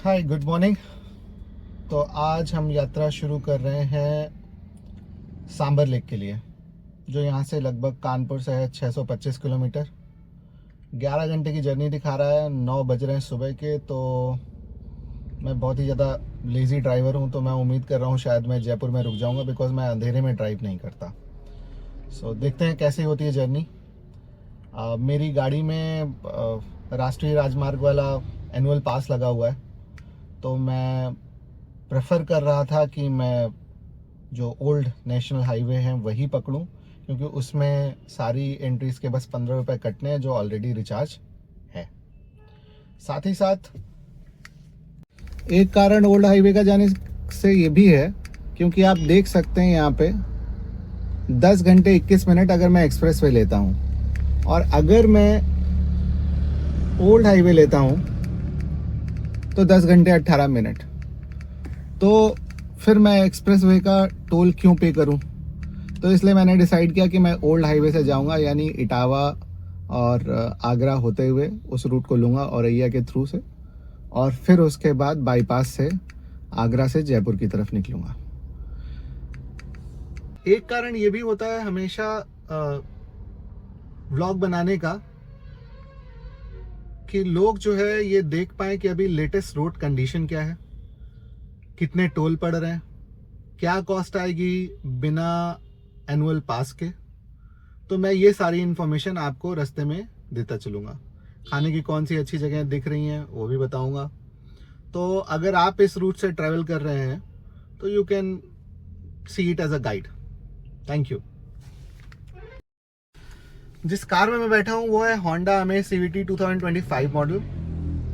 हाय, good morning. तो आज हम यात्रा शुरू कर रहे हैं सांबर लेक के लिए, जो यहाँ से लगभग कानपुर से है 625 किलोमीटर। 11 घंटे की जर्नी दिखा रहा है। 9 बज रहे हैं सुबह के। तो मैं बहुत ही ज़्यादा लेज़ी ड्राइवर हूँ, तो मैं उम्मीद कर रहा हूँ शायद मैं जयपुर में रुक जाऊँगा, बिकॉज़ मैं अंधेरे में ड्राइव नहीं करता। सो देखते हैं कैसी होती है जर्नी। मेरी गाड़ी में राष्ट्रीय राजमार्ग वाला एनुअल पास लगा हुआ है, तो मैं प्रेफर कर रहा था कि मैं जो ओल्ड नेशनल हाईवे हैं वही पकड़ूं, क्योंकि उसमें सारी एंट्रीज के बस 15 रुपये कटने हैं, जो ऑलरेडी रिचार्ज है। साथ ही साथ एक कारण ओल्ड हाईवे का जाने से ये भी है, क्योंकि आप देख सकते हैं यहाँ पे 10 घंटे 21 मिनट अगर मैं एक्सप्रेस वे लेता हूँ, और अगर मैं ओल्ड हाईवे लेता हूँ तो 10 घंटे 18 मिनट। तो फिर मैं एक्सप्रेस वे का टोल क्यों पे करूं? तो इसलिए मैंने डिसाइड किया कि मैं ओल्ड हाईवे से जाऊंगा, यानी इटावा और आगरा होते हुए उस रूट को लूँगा औरैया के थ्रू से, और फिर उसके बाद बाईपास से आगरा से जयपुर की तरफ निकलूँगा। एक कारण ये भी होता है हमेशा व्लॉग बनाने का, कि लोग जो है ये देख पाएँ कि अभी लेटेस्ट रोड कंडीशन क्या है, कितने टोल पड़ रहे हैं, क्या कॉस्ट आएगी बिना एनुअल पास के। तो मैं ये सारी इन्फॉर्मेशन आपको रास्ते में देता चलूँगा। खाने की कौन सी अच्छी जगह दिख रही हैं वो भी बताऊँगा। तो अगर आप इस रूट से ट्रैवल कर रहे हैं तो you can see it as a guide. Thank you. जिस कार में मैं बैठा हूँ वो है Honda Amaze CVT 2025 model.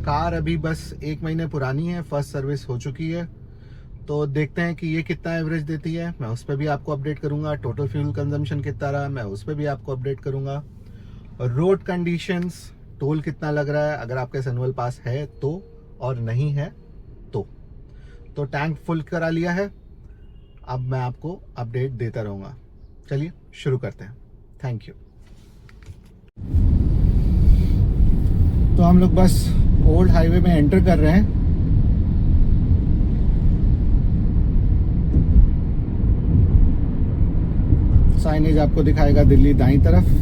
Car अभी बस 1 महीने पुरानी है, फर्स्ट सर्विस हो चुकी है। तो देखते हैं कि ये कितना एवरेज देती है, मैं उस पर भी आपको अपडेट करूंगा। टोटल फ्यूल कंजम्पशन कितना रहा, मैं उस पर भी आपको अपडेट करूंगा। और रोड कंडीशंस, टोल कितना लग रहा है अगर आपके एनुअल पास है तो, और नहीं है तो टैंक फुल करा लिया है। अब मैं आपको अपडेट देता रहूँगा। चलिए शुरू करते हैं। Thank you. तो हम लोग बस ओल्ड हाईवे में एंटर कर रहे हैं। साइनेज आपको दिखाएगा दिल्ली दाईं तरफ।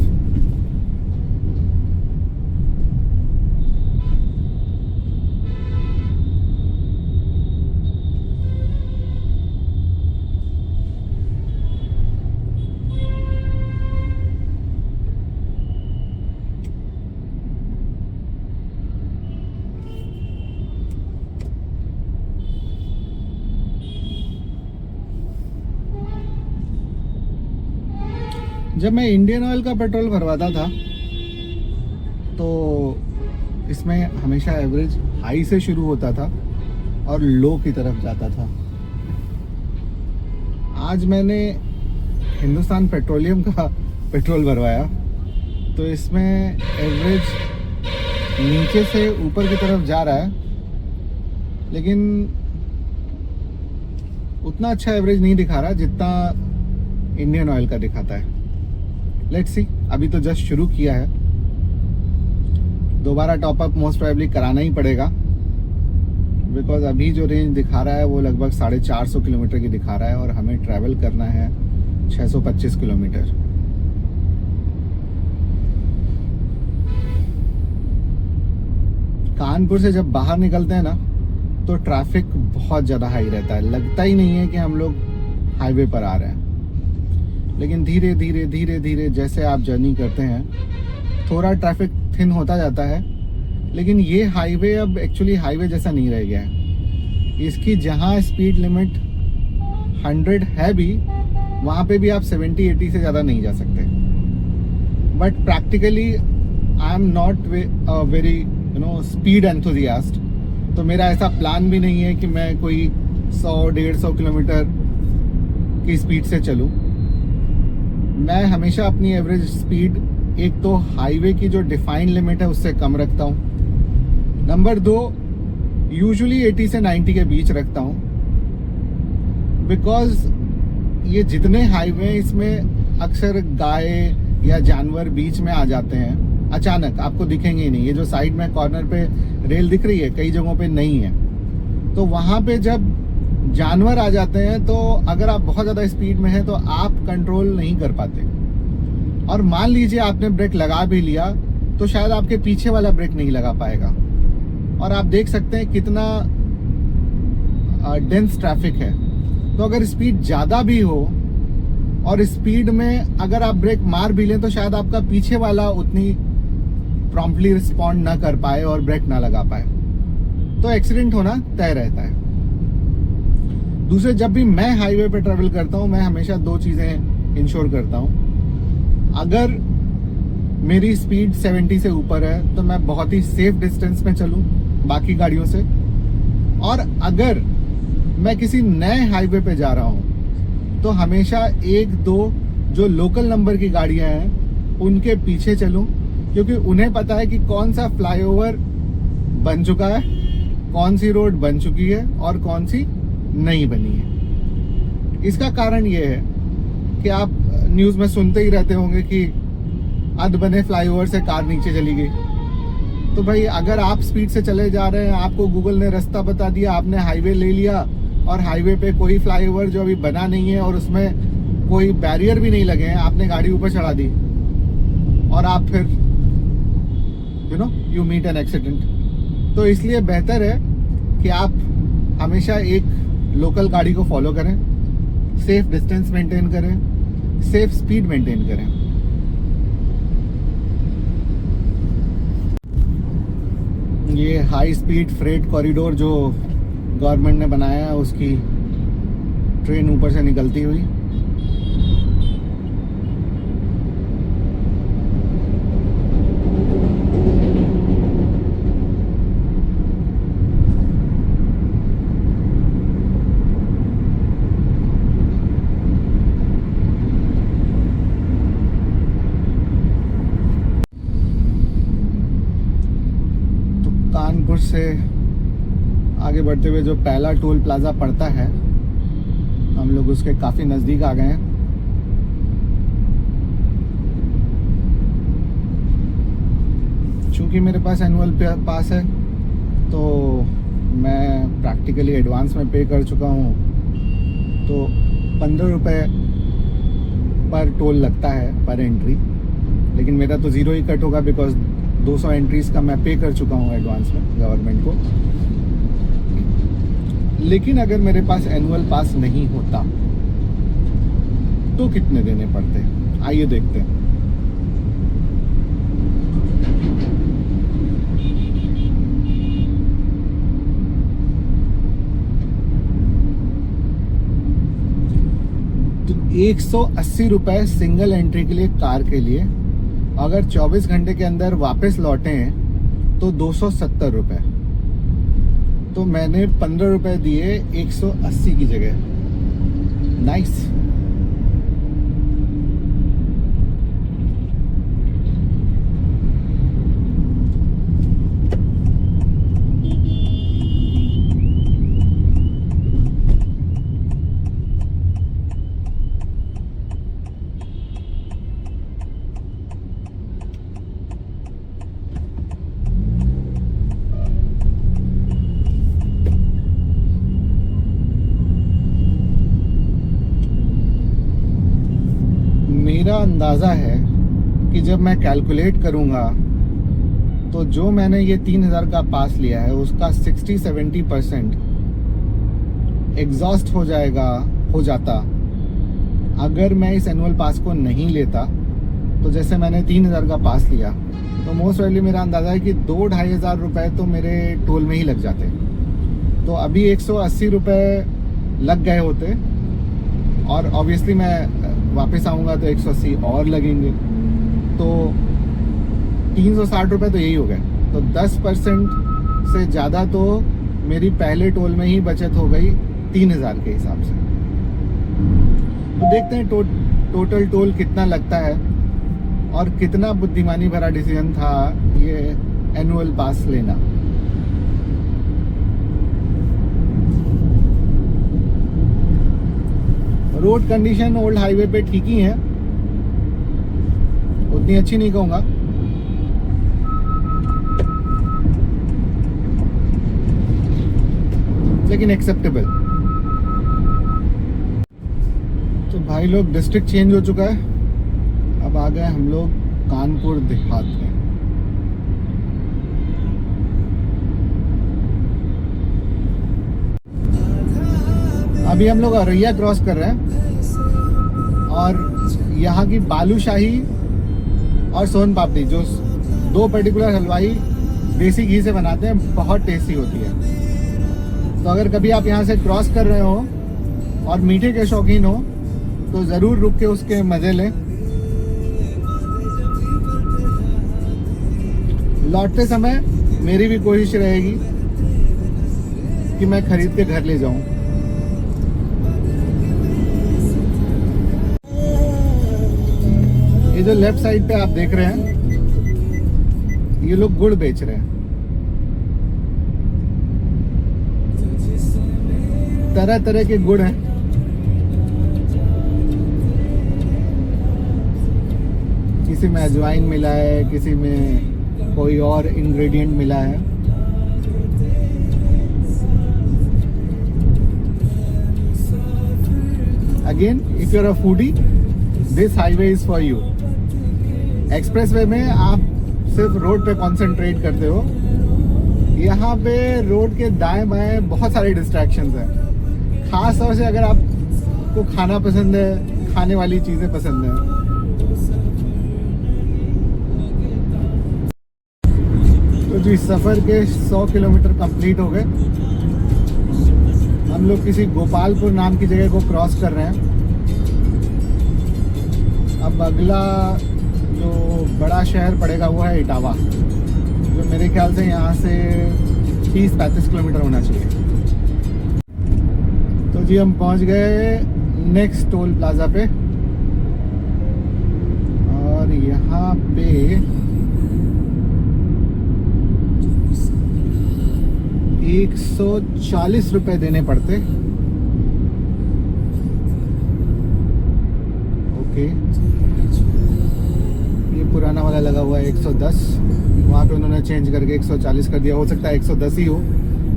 जब मैं इंडियन ऑयल का पेट्रोल भरवाता था तो इसमें हमेशा एवरेज हाई से शुरू होता था और लो की तरफ जाता था। आज मैंने हिंदुस्तान पेट्रोलियम का पेट्रोल भरवाया तो इसमें एवरेज नीचे से ऊपर की तरफ जा रहा है, लेकिन उतना अच्छा एवरेज नहीं दिखा रहा जितना इंडियन ऑयल का दिखाता है। लेट्स सी, अभी तो जस्ट शुरू किया है। दोबारा टॉपअप मोस्ट प्रोबेबली कराना ही पड़ेगा, बिकॉज अभी जो रेंज दिखा रहा है वो लगभग 450 किलोमीटर की दिखा रहा है, और हमें ट्रैवल करना है 625 किलोमीटर। कानपुर से जब बाहर निकलते हैं ना तो ट्रैफिक बहुत ज़्यादा हाई रहता है। लगता ही नहीं है कि हम लोग हाईवे पर आ रहे हैं, लेकिन धीरे धीरे धीरे धीरे जैसे आप जर्नी करते हैं थोड़ा ट्रैफिक थिन होता जाता है। लेकिन ये हाईवे अब एक्चुअली हाईवे जैसा नहीं रह गया है। इसकी जहाँ स्पीड लिमिट 100 है भी, वहाँ पे भी आप 70-80 से ज़्यादा नहीं जा सकते। But practically I am not very speed enthusiast, तो मेरा ऐसा प्लान भी नहीं है कि मैं कोई 100-150 किलोमीटर की स्पीड से चलूँ। मैं हमेशा अपनी एवरेज स्पीड एक तो हाईवे की जो डिफाइंड लिमिट है उससे कम रखता हूँ। नंबर 2, यूजुअली 80 से 90 के बीच रखता हूँ, बिकॉज ये जितने हाईवे इसमें अक्सर गाय या जानवर बीच में आ जाते हैं अचानक, आपको दिखेंगे ही नहीं। ये जो साइड में कॉर्नर पे रेल दिख रही है कई जगहों पे नहीं है, तो वहाँ पे जब जानवर आ जाते हैं तो अगर आप बहुत ज़्यादा स्पीड में हैं तो आप कंट्रोल नहीं कर पाते, और मान लीजिए आपने ब्रेक लगा भी लिया तो शायद आपके पीछे वाला ब्रेक नहीं लगा पाएगा। और आप देख सकते हैं कितना डेंस ट्रैफिक है। तो अगर स्पीड ज़्यादा भी हो और स्पीड में अगर आप ब्रेक मार भी लें तो शायद आपका पीछे वाला उतनी प्रॉम्प्टली रिस्पॉन्ड ना कर पाए और ब्रेक ना लगा पाए, तो एक्सीडेंट होना तय रहता है। दूसरे, जब भी मैं हाईवे पे ट्रेवल करता हूँ मैं हमेशा दो चीज़ें इंश्योर करता हूँ। अगर मेरी स्पीड 70 से ऊपर है तो मैं बहुत ही सेफ डिस्टेंस में चलूँ बाकी गाड़ियों से, और अगर मैं किसी नए हाईवे पे जा रहा हूँ तो हमेशा एक दो जो लोकल नंबर की गाड़ियाँ हैं उनके पीछे चलूँ, क्योंकि उन्हें पता है कि कौन सा फ्लाईओवर बन चुका है, कौन सी रोड बन चुकी है और कौन सी नहीं बनी है। इसका कारण ये है कि आप न्यूज़ में सुनते ही रहते होंगे कि अध बने फ्लाईओवर से कार नीचे चली गई। तो भाई अगर आप स्पीड से चले जा रहे हैं, आपको गूगल ने रास्ता बता दिया, आपने हाईवे ले लिया और हाईवे पे कोई फ्लाईओवर जो अभी बना नहीं है और उसमें कोई बैरियर भी नहीं लगे हैं, आपने गाड़ी ऊपर चढ़ा दी और आप फिर यू मीट एन एक्सीडेंट। तो इसलिए बेहतर है कि आप हमेशा एक लोकल गाड़ी को फॉलो करें, सेफ डिस्टेंस मेंटेन करें, सेफ स्पीड मेंटेन करें। ये हाई स्पीड फ्रेट कॉरिडोर जो गवर्नमेंट ने बनाया है उसकी ट्रेन ऊपर से निकलती हुई। कानपुर से आगे बढ़ते हुए जो पहला टोल प्लाज़ा पड़ता है हम लोग उसके काफ़ी नज़दीक आ गए हैं। चूँकि मेरे पास एनुअल पास है तो मैं प्रैक्टिकली एडवांस में पे कर चुका हूँ, तो 15 रुपये पर टोल लगता है पर एंट्री, लेकिन मेरा तो ज़ीरो ही कट होगा बिकॉज 200 एंट्रीज़ का मैं पे कर चुका हूँ एडवांस में गवर्नमेंट को। लेकिन अगर मेरे पास एनुअल पास नहीं होता तो कितने देने पड़ते, आइए देखते हैं। तो 180 रुपये सिंगल एंट्री के लिए कार के लिए। अगर 24 घंटे के अंदर वापस लौटे हैं तो 270 रुपये। तो मैंने 15 रुपये दिए 180 की जगह। नाइस। मेरा अंदाज़ा है कि जब मैं कैलकुलेट करूँगा तो जो मैंने ये 3000 का पास लिया है उसका 60-70% एग्जॉस्ट हो जाता अगर मैं इस एनुअल पास को नहीं लेता। तो जैसे मैंने 3000 का पास लिया तो मोस्ट वेली मेरा अंदाज़ा है कि 2-2,500 रुपये तो मेरे टोल में ही लग जाते। तो अभी 180 रुपये लग गए होते और ऑब्वियसली मैं वापस आऊँगा तो 180 और लगेंगे, तो 360 रुपये तो यही हो गए। तो 10% से ज़्यादा तो मेरी पहले टोल में ही बचत हो गई 3000 के हिसाब से। तो देखते हैं टोटल टोल कितना लगता है और कितना बुद्धिमानी भरा डिसीजन था ये एनुअल पास लेना। रोड कंडीशन ओल्ड हाईवे पे ठीक ही है, उतनी अच्छी नहीं कहूँगा। लेकिन एक्सेप्टेबल। तो भाई लोग डिस्ट्रिक्ट चेंज हो चुका है, अब आ गए हम लोग कानपुर देहात में। अभी हम लोग औरैया क्रॉस कर रहे हैं और यहाँ की बालूशाही और सोन पापड़ी, जो दो पर्टिकुलर हलवाई देसी घी से बनाते हैं, बहुत टेस्टी होती है। तो अगर कभी आप यहाँ से क्रॉस कर रहे हो और मीठे के शौकीन हो तो ज़रूर रुक के उसके मज़े लें। लौटते समय मेरी भी कोशिश रहेगी कि मैं खरीद के घर ले जाऊं। ये जो लेफ्ट साइड पे आप देख रहे हैं, ये लोग गुड़ बेच रहे हैं। तरह तरह के गुड़ हैं। किसी में अजवाइन मिला है, किसी में कोई और इंग्रेडिएंट मिला है। Again, if you are a foodie, this highway is for you. Expressway में आप सिर्फ रोड पे कंसंट्रेट करते हो, यहाँ पे रोड के दाएं बाएं बहुत सारे डिस्ट्रैक्शंस हैं। खास तौर से अगर आपको खाना पसंद है, खाने वाली चीज़ें पसंद हैं। तो जी सफ़र के 100 किलोमीटर कंप्लीट हो गए। हम लोग किसी गोपालपुर नाम की जगह को क्रॉस कर रहे हैं। अब अगला जो बड़ा शहर पड़ेगा वो है इटावा, जो मेरे ख्याल से यहाँ से 30-35 किलोमीटर होना चाहिए। तो जी हम पहुँच गए नेक्स्ट टोल प्लाजा पे, और यहाँ पे 140 रुपए देने पड़ते। ओके, ये पुराना वाला लगा हुआ है 110, वहाँ पे उन्होंने चेंज करके 140 कर दिया। हो सकता है 110 ही हो,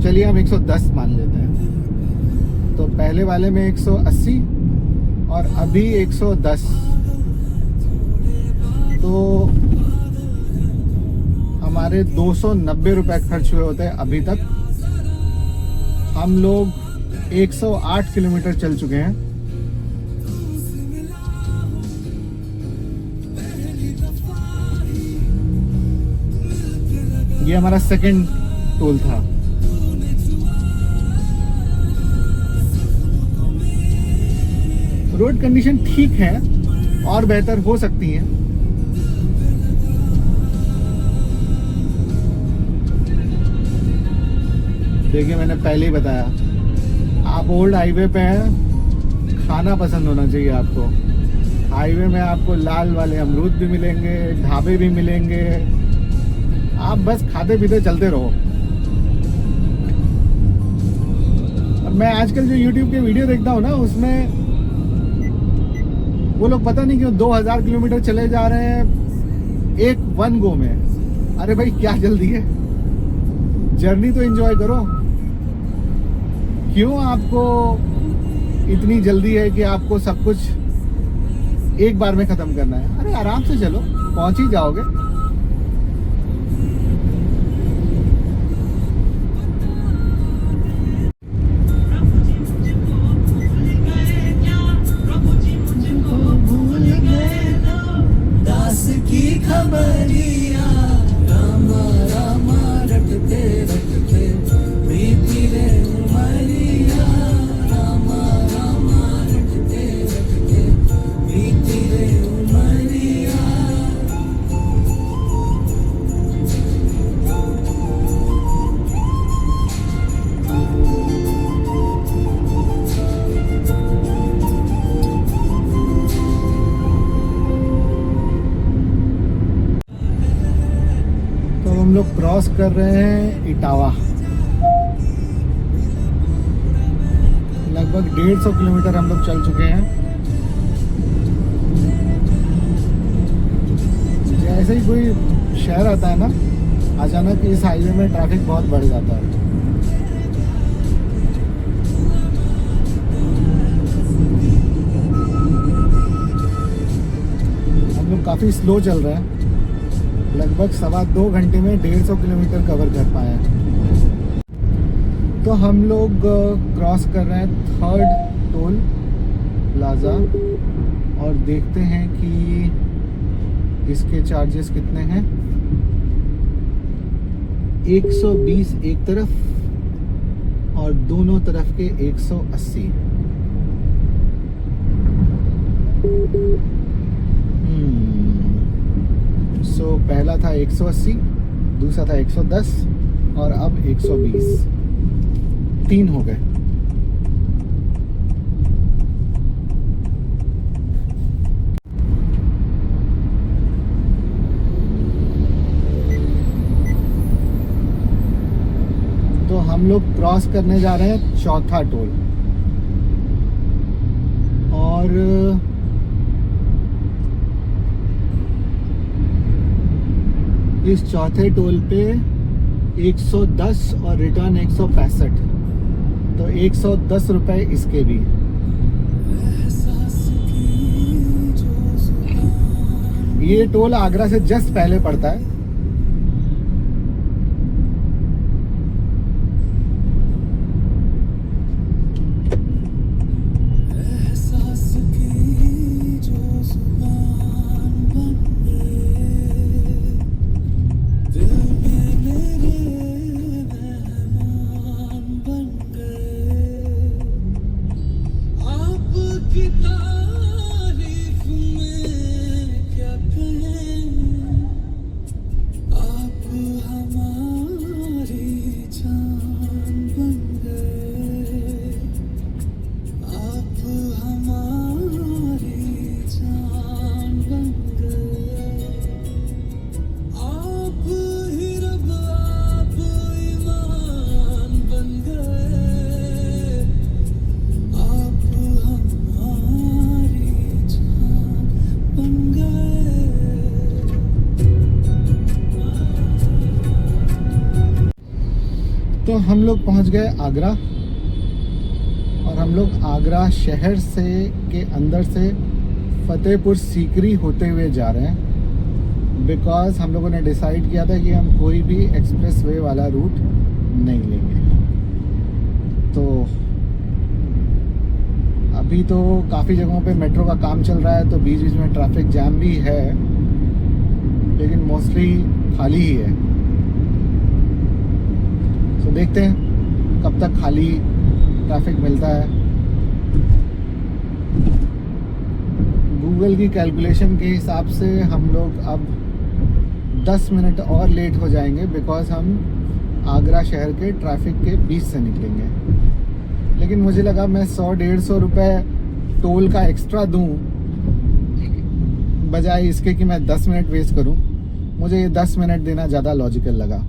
चलिए हम 110 मान लेते हैं। तो पहले वाले में 180 और अभी 110, तो हमारे 290 रुपए खर्च हुए होते हैं अभी तक। हम लोग 108 किलोमीटर चल चुके हैं। ये हमारा सेकंड टोल था। रोड कंडीशन ठीक है और बेहतर हो सकती है। देखिए, मैंने पहले ही बताया, आप ओल्ड हाईवे पे हैं, खाना पसंद होना चाहिए आपको। हाईवे में आपको लाल वाले अमरूद भी मिलेंगे, ढाबे भी मिलेंगे, आप बस खाते पीते चलते रहो। और मैं आजकल जो YouTube के वीडियो देखता हूँ ना, उसमें वो लोग पता नहीं क्यों 2000 किलोमीटर चले जा रहे हैं एक वन गो में। अरे भाई, क्या जल्दी है? जर्नी तो एंजॉय करो। क्यों आपको इतनी जल्दी है कि आपको सब कुछ एक बार में खत्म करना है? अरे आराम से चलो, पहुंच ही जाओगे। हम लोग क्रॉस कर रहे हैं इटावा। लगभग 150 किलोमीटर हम लोग चल चुके हैं। जैसे ही कोई शहर आता है ना, अचानक इस हाईवे में ट्रैफिक बहुत बढ़ जाता है। काफ़ी स्लो चल रहा है, लगभग 2.25 घंटे में 150 किलोमीटर कवर कर पाए हैं। तो हम लोग क्रॉस कर रहे हैं 3rd टोल प्लाज़ा और देखते हैं कि इसके चार्जेस कितने हैं। 120 एक तरफ और दोनों तरफ के 180। सो पहला था 180, दूसरा था 110 और अब 120, 3 हो गए। तो हम लोग क्रॉस करने जा रहे हैं 4था टोल और इस 4थे टोल पे 110 और रिटर्न 165, तो 110 रुपए इसके भी। ये टोल आगरा से जस्ट पहले पड़ता है। तो हम लोग पहुंच गए आगरा और हम लोग आगरा शहर से के अंदर से फतेहपुर सीकरी होते हुए जा रहे हैं, बिकॉज हम लोगों ने डिसाइड किया था कि हम कोई भी एक्सप्रेस वे वाला रूट नहीं लेंगे। तो अभी तो काफ़ी जगहों पे मेट्रो का काम चल रहा है, तो बीच बीच में ट्रैफिक जैम भी है, लेकिन मोस्टली खाली ही है। तो देखते हैं कब तक खाली ट्रैफिक मिलता है। गूगल की कैलकुलेशन के हिसाब से हम लोग अब 10 मिनट और लेट हो जाएंगे, बिकॉज हम आगरा शहर के ट्रैफिक के बीच से निकलेंगे। लेकिन मुझे लगा मैं 100-150 रुपए टोल का एक्स्ट्रा दूं, बजाय इसके कि मैं 10 मिनट वेस्ट करूं। मुझे ये 10 मिनट देना ज़्यादा लॉजिकल लगा।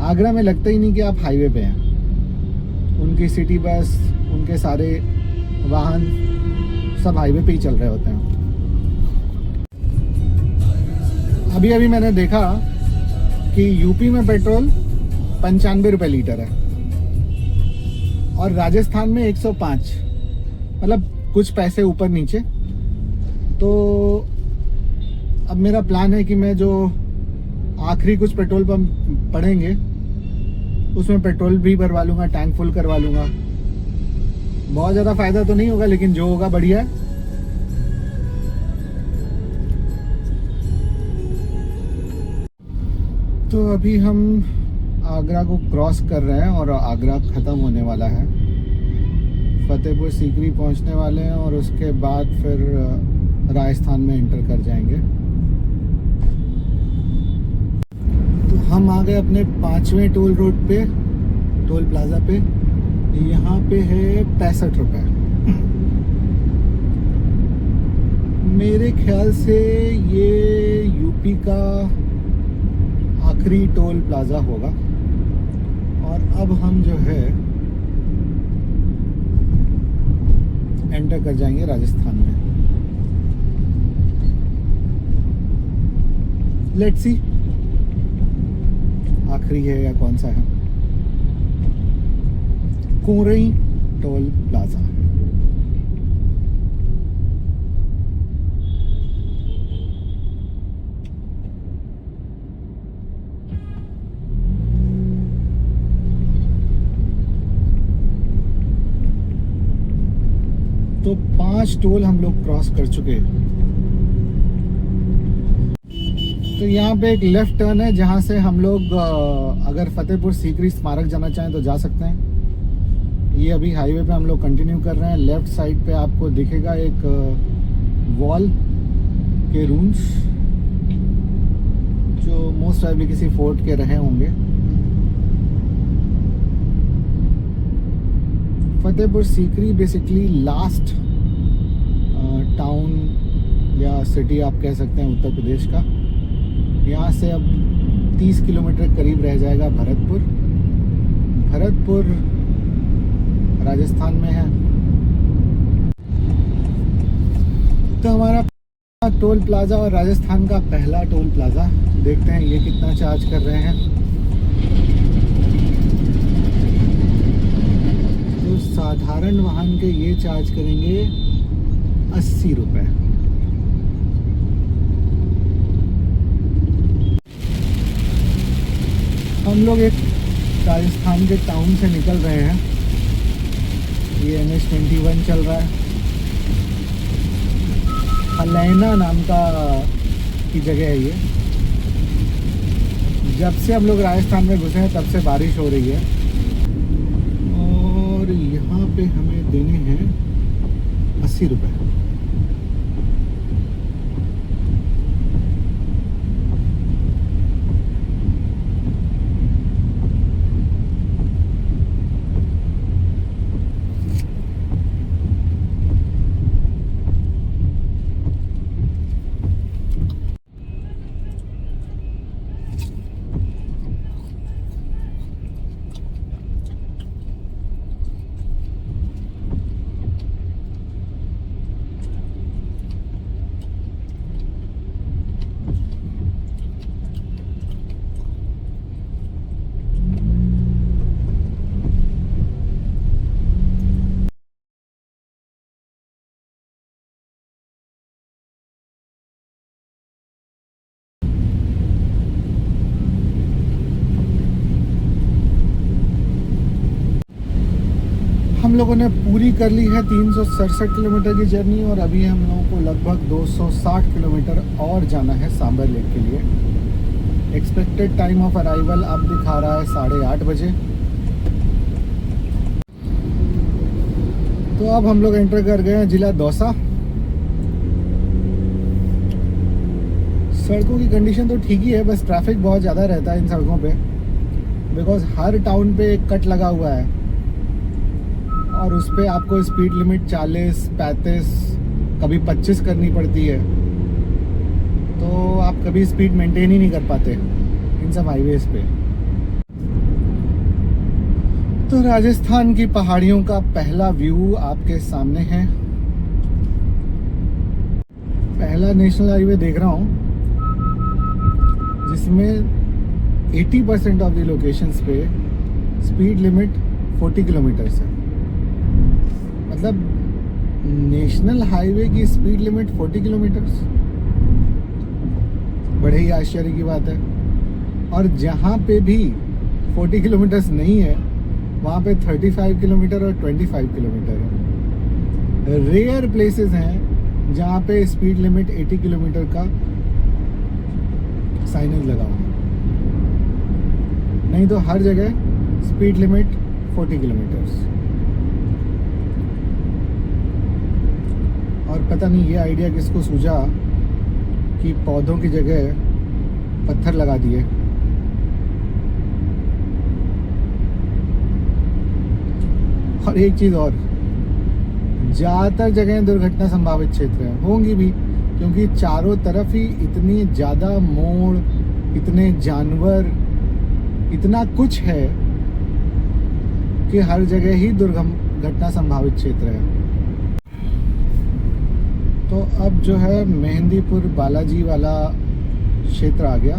आगरा में लगता ही नहीं कि आप हाईवे पे हैं। उनकी सिटी बस, उनके सारे वाहन सब हाईवे पे ही चल रहे होते हैं। अभी अभी मैंने देखा कि यूपी में पेट्रोल 95 रुपये लीटर है और राजस्थान में 105, मतलब कुछ पैसे ऊपर नीचे। तो अब मेरा प्लान है कि मैं जो आखिरी कुछ पेट्रोल पंप पड़ेंगे उसमें पेट्रोल भी भरवा लूँगा, टैंक फुल करवा लूँगा। बहुत ज़्यादा फ़ायदा तो नहीं होगा, लेकिन जो होगा बढ़िया है। तो अभी हम आगरा को क्रॉस कर रहे हैं और आगरा ख़त्म होने वाला है। फतेहपुर सीकरी पहुंचने वाले हैं और उसके बाद फिर राजस्थान में एंटर कर जाएंगे। तो हम आ गए अपने 5वें टोल रोड पे, टोल प्लाजा पे। यहाँ पे है 65 रुपये। मेरे ख्याल से ये यूपी का आखिरी टोल प्लाजा होगा। और अब हम जो है एंटर कर जाएंगे राजस्थान में। लेट्स सी आखिरी है या कौन सा है। Korai toll plaza. 5 टोल हम लोग क्रॉस कर चुके हैं। तो यहाँ पे एक लेफ्ट टर्न है जहाँ से हम लोग अगर फतेहपुर सीकरी स्मारक जाना चाहें तो जा सकते हैं। ये अभी हाईवे पे हम लोग कंटिन्यू कर रहे हैं। लेफ्ट साइड पे आपको दिखेगा एक वॉल के रूम्स जो मोस्ट प्रॉबेबली किसी फोर्ट के रहे होंगे। Fatehpur Sikri basically last town या सिटी आप कह सकते हैं उत्तर प्रदेश का। यहाँ से अब 30 किलोमीटर करीब रह जाएगा भरतपुर। भरतपुर राजस्थान में है। तो हमारा टोल प्लाजा और राजस्थान का पहला टोल प्लाजा, देखते हैं ये कितना चार्ज कर रहे हैं। तो साधारण वाहन के ये चार्ज करेंगे 80 रुपये। हम लोग एक राजस्थान के टाउन से निकल रहे हैं। ये NH-21 चल रहा है। हलैना नाम की जगह है ये। जब से हम लोग राजस्थान में घुसे हैं तब से बारिश हो रही है। और यहाँ पे हमें देने हैं 80 रुपये। हम लोगों ने पूरी कर ली है 367 किलोमीटर की जर्नी और अभी हम लोगों को लगभग 260 किलोमीटर और जाना है सांबर लेक के लिए। एक्सपेक्टेड टाइम ऑफ अराइवल अब दिखा रहा है 8:30 बजे। तो अब हम लोग एंटर कर गए हैं जिला दौसा। सड़कों की कंडीशन तो ठीक ही है, बस ट्रैफिक बहुत ज़्यादा रहता है इन सड़कों पे, बिकॉज हर टाउन पे एक कट लगा हुआ है और उस पर आपको स्पीड लिमिट 40, 35, कभी 25 करनी पड़ती है। तो आप कभी स्पीड मेंटेन ही नहीं कर पाते इन सब हाईवेज पे। तो राजस्थान की पहाड़ियों का पहला व्यू आपके सामने है। पहला नेशनल हाईवे देख रहा हूँ जिसमें 80% ऑफ द लोकेशंस पे स्पीड लिमिट 40 किलोमीटर है। मतलब नेशनल हाईवे की स्पीड लिमिट 40 किलोमीटर, बड़े ही आश्चर्य की बात है। और जहाँ पे भी 40 किलोमीटर्स नहीं है वहाँ पे 35 किलोमीटर और 25 किलोमीटर है। रेयर प्लेसेस हैं जहाँ पे स्पीड लिमिट 80 किलोमीटर का साइनेज लगा हुआ है, नहीं तो हर जगह स्पीड लिमिट 40 किलोमीटर्स। और पता नहीं ये आइडिया किसको सूझा कि पौधों की जगह पत्थर लगा दिए। और एक चीज़ और, ज़्यादातर जगह दुर्घटना संभावित क्षेत्र है, होंगी भी, क्योंकि चारों तरफ ही इतनी ज़्यादा मोड़, इतने जानवर, इतना कुछ है कि हर जगह ही दुर्घटना संभावित क्षेत्र है। तो अब जो है मेहंदीपुर बालाजी वाला क्षेत्र आ गया।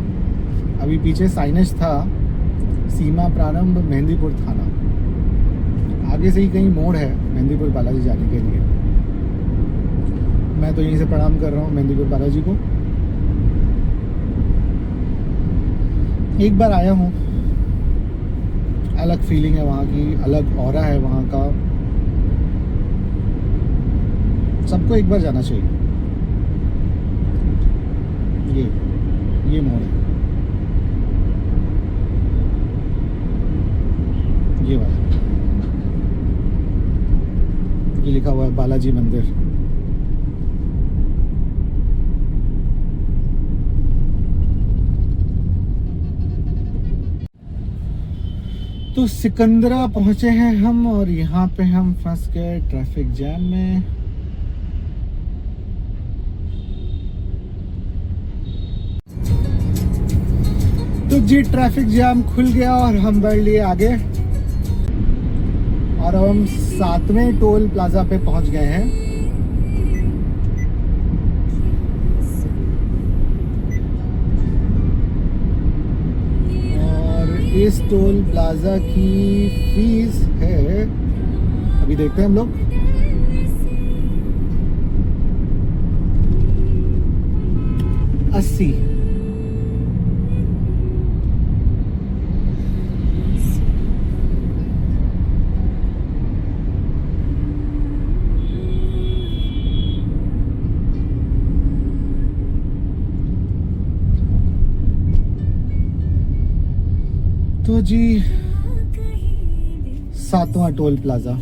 अभी पीछे साइनेज था सीमा प्रारंभ मेहंदीपुर थाना। आगे से ही कहीं मोड़ है मेहंदीपुर बालाजी जाने के लिए। मैं तो यहीं से प्रणाम कर रहा हूँ मेहंदीपुर बालाजी को। एक बार आया हूँ, अलग फीलिंग है वहाँ की, अलग ऑरा है वहाँ का। सबको एक बार जाना चाहिए। ये मोड़ है, ये वाला, ये लिखा हुआ है बालाजी मंदिर। तो सिकंदरा पहुंचे हैं हम और यहाँ पे हम फंस गए ट्रैफिक जैम में। तो जी ट्रैफिक जैम खुल गया और हम बढ़ लिए आगे और अब हम 7वें टोल प्लाजा पे पहुंच गए हैं। और इस टोल प्लाजा की फीस है, अभी देखते हैं हम लोग, 80। तो जी 7वां टोल प्लाजा।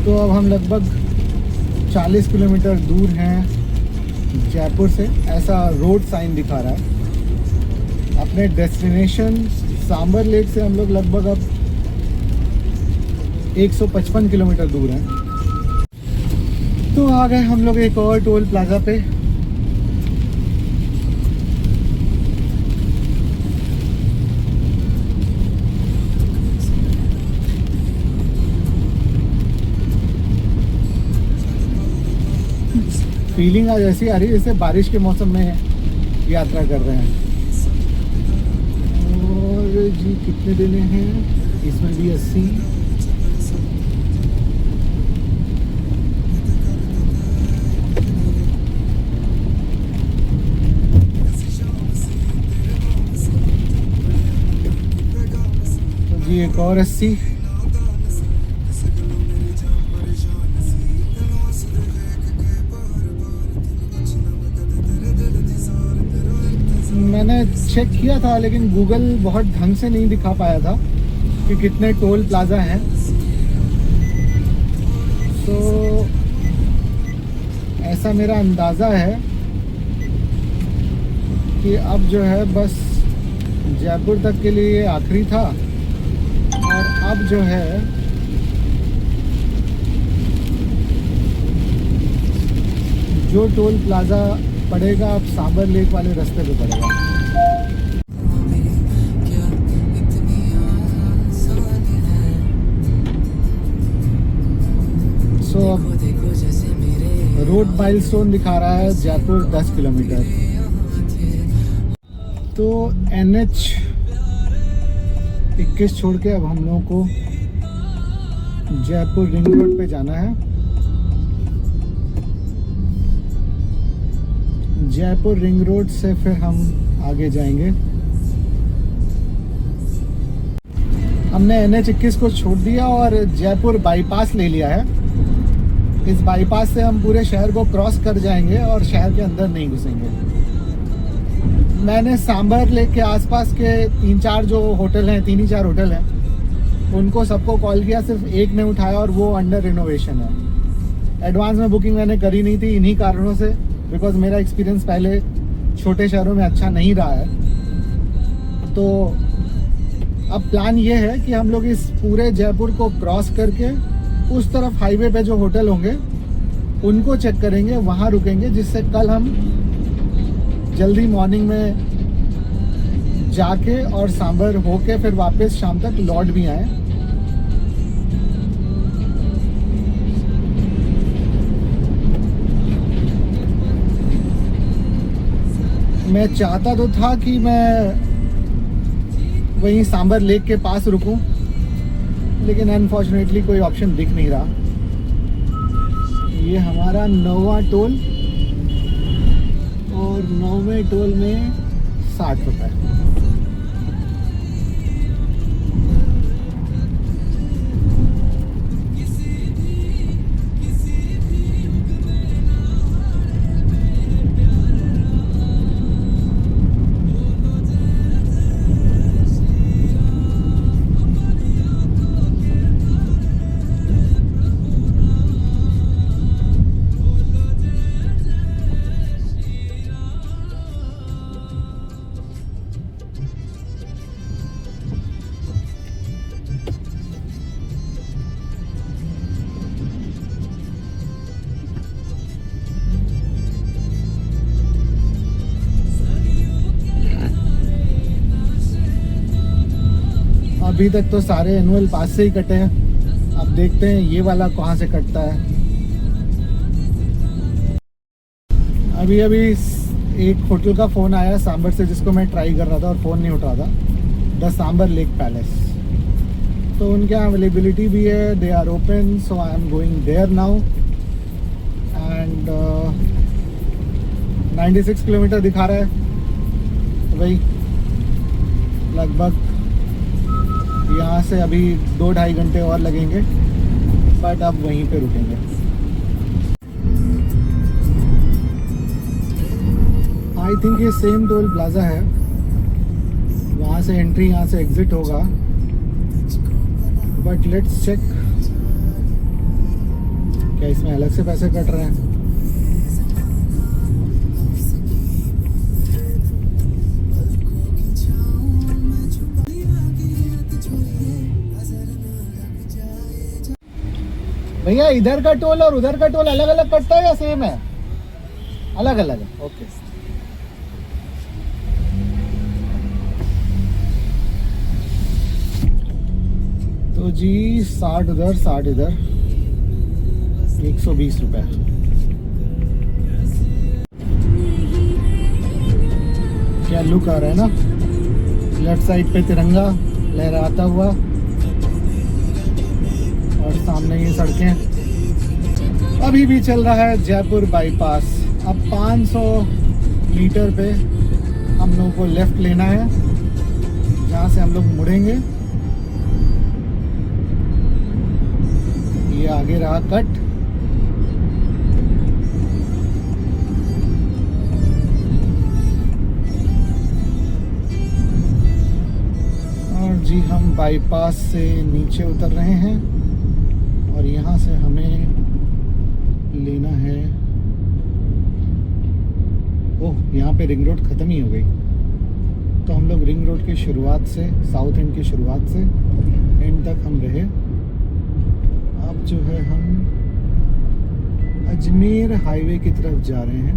तो अब हम लगभग 40 किलोमीटर दूर हैं जयपुर से, ऐसा रोड साइन दिखा रहा है। अपने डेस्टिनेशन सांबर लेक से हम लोग लगभग अब 155 किलोमीटर दूर हैं। तो आ गए हम लोग एक और टोल प्लाजा पे। फीलिंग आज ऐसी आ रही है जैसे बारिश के मौसम में यात्रा कर रहे हैं। और जी कितने देने हैं इसमें भी? 80। तो जी एक और 80। मैंने चेक किया था लेकिन गूगल बहुत ढंग से नहीं दिखा पाया था कि कितने टोल प्लाजा हैं। तो ऐसा मेरा अंदाज़ा है कि अब जो है बस जयपुर तक के लिए आखिरी था और अब जो है जो टोल प्लाजा पड़ेगा अब सांबर लेक वाले रास्ते पे पड़ेगा। सो रोड माइलस्टोन दिखा रहा है जयपुर 10 किलोमीटर। तो NH 21 छोड़ के अब हम लोगों को जयपुर रिंग रोड पे जाना है। जयपुर रिंग रोड से फिर हम आगे जाएंगे। हमने NH 21 को छोड़ दिया और जयपुर बाईपास ले लिया है। इस बाईपास से हम पूरे शहर को क्रॉस कर जाएंगे और शहर के अंदर नहीं घुसेंगे। मैंने सांबर लेक के आसपास के 3-4 जो होटल हैं, 3 ही 4 होटल हैं, उनको सबको कॉल किया, सिर्फ एक ने उठाया और वो अंडर रिनोवेशन है। एडवांस में बुकिंग मैंने करी नहीं थी इन्हीं कारणों से, बिकॉज मेरा एक्सपीरियंस पहले छोटे शहरों में अच्छा नहीं रहा है। तो अब प्लान ये है कि हम लोग इस पूरे जयपुर को क्रॉस करके उस तरफ हाईवे पे जो होटल होंगे उनको चेक करेंगे, वहाँ रुकेंगे, जिससे कल हम जल्दी मॉर्निंग में जाके और सांबर होके फिर वापस शाम तक लौट भी आए। मैं चाहता तो था कि मैं वहीं सांबर लेक के पास रुकूं, लेकिन अनफॉर्चुनेटली कोई ऑप्शन दिख नहीं रहा। ये हमारा 9वां टोल और 9वें टोल में 60 रुपये। अभी तक तो सारे एनुअल पास से ही कटे हैं। अब देखते हैं ये वाला कहाँ से कटता है। अभी एक होटल का फ़ोन आया सांबर से, जिसको मैं ट्राई कर रहा था और फ़ोन नहीं उठा था। द सांबर लेक पैलेस, तो उनके यहाँ अवेलेबिलिटी भी है, they are open, so I am going there now. And 96 kilometre दिखा रहा है, तो भाई लगभग यहाँ से अभी 2-2.5 घंटे और लगेंगे, बट अब वहीं पे रुकेंगे। आई थिंक ये सेम टोल प्लाजा है, वहाँ से एंट्री, यहाँ से एग्जिट होगा, बट लेट्स चेक क्या इसमें अलग से पैसे कट रहे हैं। भैया इधर का टोल और उधर का टोल अलग अलग कटता है या सेम है? अलग अलग है, ओके। तो जी 60 उधर 60 इधर, 120 रुपये। क्या लुक आ रहा है ना, लेफ्ट साइड पे तिरंगा लहराता हुआ और सामने ये सड़कें। अभी भी चल रहा है जयपुर बाईपास। अब 500 मीटर पे हम लोगों को लेफ्ट लेना है, जहाँ से हम लोग मुड़ेंगे। ये आगे रहा कट। और जी हम बाईपास से नीचे उतर रहे हैं और यहाँ से हमें लेना है, ओह यहाँ पे रिंग रोड ख़त्म ही हो गई। तो हम लोग रिंग रोड की शुरुआत से, साउथ एंड की शुरुआत से एंड तक हम रहे। अब जो है हम अजमेर हाईवे की तरफ जा रहे हैं।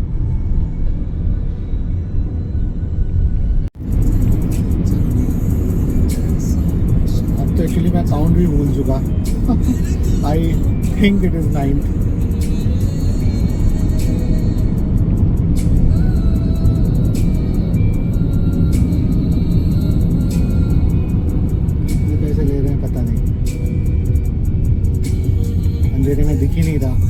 अब तो एक्चुअली मैं काउंट भी भूल चुका। I think it is 9th. ये पैसे ले रहे हैं पता नहीं, अंधेरे में दिख ही नहीं रहा।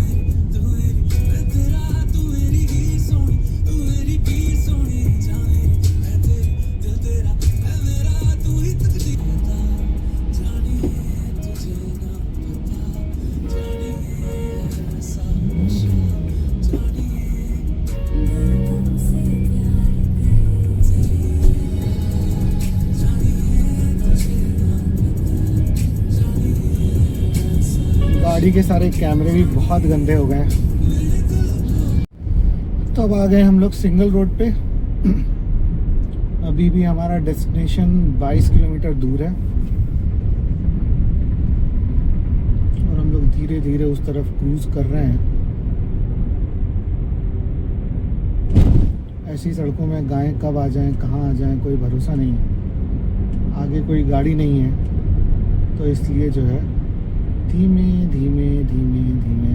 गाड़ी के सारे कैमरे भी बहुत गंदे हो गए। तो अब आ गए हम लोग सिंगल रोड पे। अभी भी हमारा डेस्टिनेशन 22 किलोमीटर दूर है और हम लोग धीरे धीरे उस तरफ क्रूज कर रहे हैं। ऐसी सड़कों में गायें कब आ जाएं, कहाँ आ जाएं, कोई भरोसा नहीं है। आगे कोई गाड़ी नहीं है, तो इसलिए जो है धीमे धीमे धीमे धीमे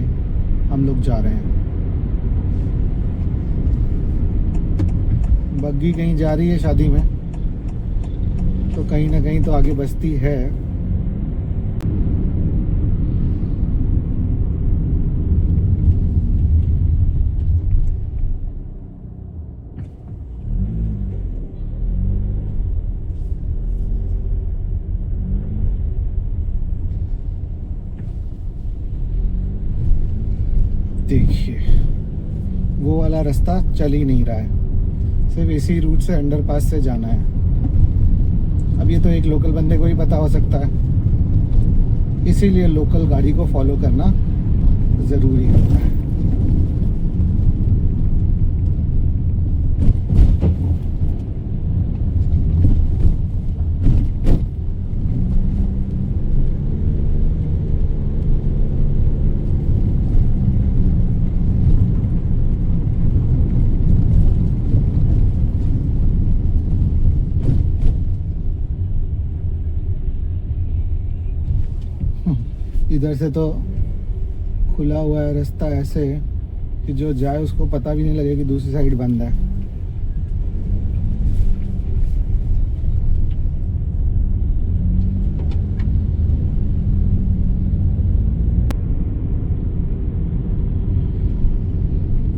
हम लोग जा रहे हैं। बग्गी कहीं जा रही है शादी में। तो कहीं ना कहीं तो आगे बस्ती है। देखिए वो वाला रास्ता चल ही नहीं रहा है, सिर्फ इसी रूट से अंडरपास से जाना है। अब ये तो एक लोकल बंदे को ही पता हो सकता है, इसीलिए लोकल गाड़ी को फॉलो करना ज़रूरी होता है। इधर से तो खुला हुआ है रास्ता ऐसे कि जो जाए उसको पता भी नहीं लगे कि दूसरी साइड बंद है।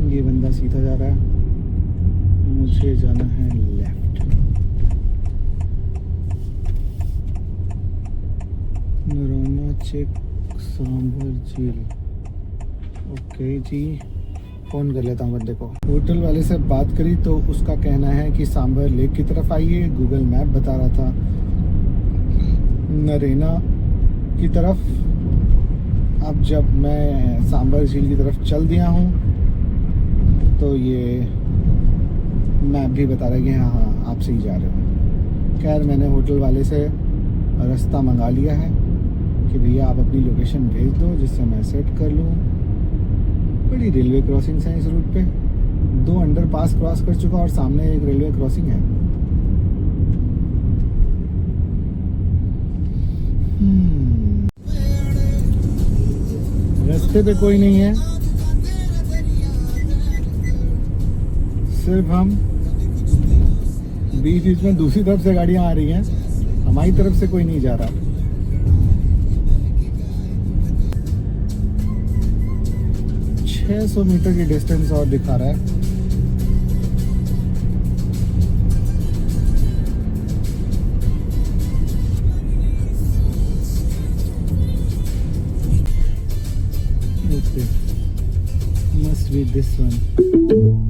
ये बंदा सीधा जा रहा है, मुझे जाना है लेफ्ट। नरोना चेक सांबर झील। ओके जी, फ़ोन कर लेता हूँ बंदे को। होटल वाले से बात करी तो उसका कहना है कि सांबर लेक की तरफ आइए, गूगल मैप बता रहा था नरेना की तरफ। अब जब मैं सांबर झील की तरफ चल दिया हूँ तो ये मैप भी बता रहा है कि हाँ आप सही जा रहे हो। खैर मैंने होटल वाले से रास्ता मंगा लिया है कि भैया आप अपनी लोकेशन भेज दो जिससे मैं सेट कर लूँ। बड़ी रेलवे क्रॉसिंग्स हैं इस रूट पे, 2 अंडरपास क्रॉस कर चुका और सामने एक रेलवे क्रॉसिंग है। रास्ते पे कोई नहीं है, सिर्फ हम बीच में दूसरी तरफ से गाड़ियां आ रही हैं, हमारी तरफ से कोई नहीं जा रहा। है 100 मीटर की डिस्टेंस और दिखा रहा है। Okay, must be this one.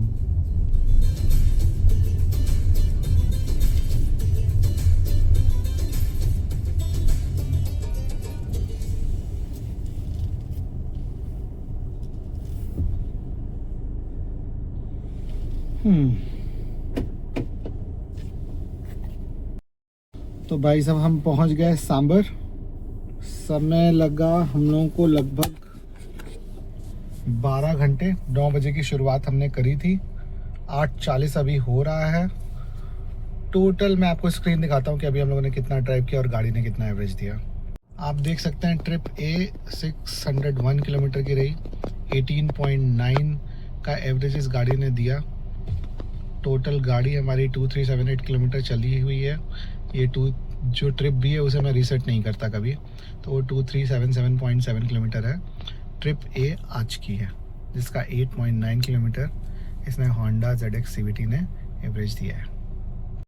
तो भाई साहब हम पहुंच गए सांबर। समय लगा हम लोगों को लगभग 12 घंटे। 9 बजे की शुरुआत हमने करी थी, 8:40 अभी हो रहा है। टोटल मैं आपको स्क्रीन दिखाता हूं कि अभी हम लोगों ने कितना ड्राइव किया और गाड़ी ने कितना एवरेज दिया। आप देख सकते हैं ट्रिप ए 601 किलोमीटर की रही, 18.9 का एवरेज इस गाड़ी ने दिया। टोटल गाड़ी हमारी 2378 किलोमीटर चली हुई है। ये जो ट्रिप भी है उसे मैं रीसेट नहीं करता कभी, तो वो 2377.7 किलोमीटर है। ट्रिप ए आज की है जिसका 8.9 किलोमीटर इसने होंडा ZX CVT ने एवरेज दिया है।